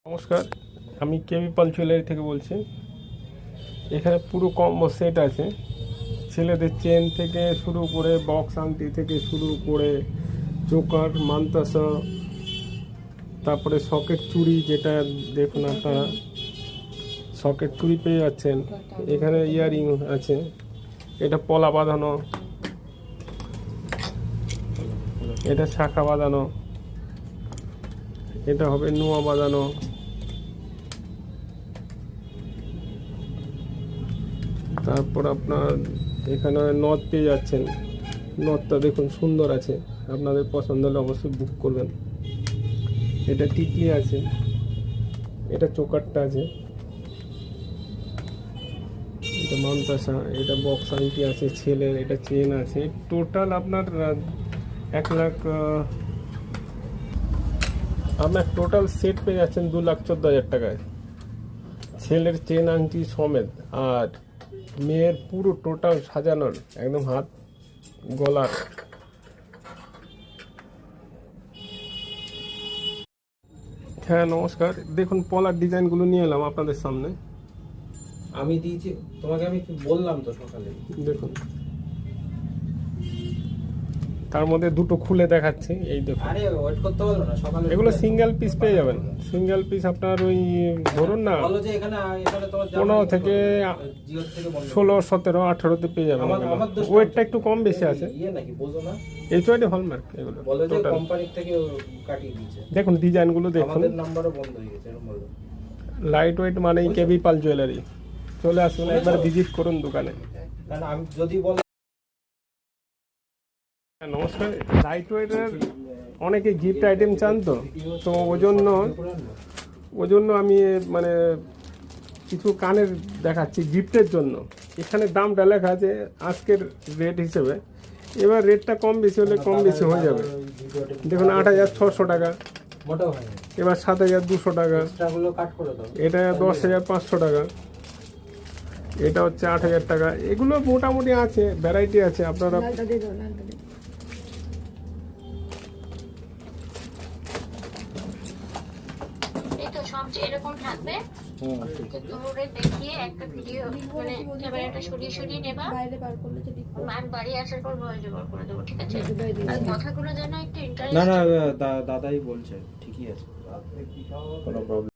নমস্কার, আমি কেবি পাল জুয়েলারি থেকে বলছি। এখানে পুরো কম্বো সেট আছে। ছেলেদের চেন থেকে শুরু করে বক্স আংটি থেকে শুরু করে চোকার মান্তাসা, তারপরে সকেট চুড়ি, যেটা দেখুন আপনারা সকেট চুড়ি পেয়ে যাচ্ছেন। এখানে ইয়ারিং আছে, এটা পলা বাঁধানো, এটা শাখা বাঁধানো, এটা হবে নোয়া বাঁধানো। তারপর আপনার এখানে নথ পেয়ে যাচ্ছেন। নথটা দেখুন সুন্দর আছে, আপনাদের পছন্দ হলে অবশ্যই বুক করবেন। এটা টিকলি আছে, এটা চোকারটা আছে, এটা মানতাসা, এটা বক্স আংটি আছে ছেলের, এটা চেন আছে। টোটাল আপনার 1 লাখ, আপনার টোটাল সেট পেয়ে যাচ্ছেন 2,14,000 টাকায়, ছেলের চেন আংটি সমেত। আর মেয়ের পুরো টোটাল সাজানোর একদম হাত গলার। হ্যাঁ নমস্কার, দেখুন পলার ডিজাইনগুলো নিয়ে এলাম আপনাদের সামনে। আমি দিয়েছি তোমাকে, আমি বললাম তো সকালে। দেখুন তার মধ্যে দুটো খুলে দেখাচ্ছি, এই দেখুন। আরে ওয়েট করতে বলো না, সকালে এগুলো সিঙ্গেল পিস পেয়ে যাবেন। সিঙ্গেল পিস আপনার ওই ধরুন না বলো যে এখানে তোমার 15 থেকে জিও থেকে বন্ধ 16, 17, 18-তে পেয়ে যাবেন। ওয়েটটা একটু কম বেশি আছে। নাকি বোঝো না, এই চয়টি হলমার্ক এগুলো বলে যে total। কোম্পানি থেকে কাটিয়ে দিয়েছে। দেখুন ডিজাইনগুলো দেখুন। আমাদের নাম্বারও বন্ধ হয়ে গেছে এরকম বলো। লাইট ওয়েট মানেই কেবি পাল জুয়েলারি। চলে আসুন, একবার ভিজিট করুন দোকানে। কারণ আমি যদি বল। নমস্কার, লাইট ওয়েটের অনেকে গিফট আইটেম চান, তো ওই জন্য আমি মানে কিছু কানের দেখাচ্ছি গিফটের জন্য। এখানে দামটা লেখা আছে আজকের রেট হিসেবে, এবার রেটটা কম বেশি হলে কম বেশি হয়ে যাবে। দেখুন 8,600 টাকা, মোটেও হয় না, এবার 7,200 টাকা, এক্সট্রাগুলো কাট করে দাও। এটা 10,500 টাকা, এটা হচ্ছে 8,000 টাকা। এগুলো মোটামুটি আছে, ভ্যারাইটি আছে। আপনারা এরকম থাকবে, দূরে দেখিয়ে একটা ভিডিও মানে ক্যামেরাটা সরিয়ে সরিয়ে নেবা, আমি বাড়ি আসার পর ভয়েস ওভার করে দেবো, ঠিক আছে? আর কথাগুলো যেন একটু না না ইন্টারেস্ট। দাদাই বলছে ঠিকই আছে, কোনো প্রবলেম।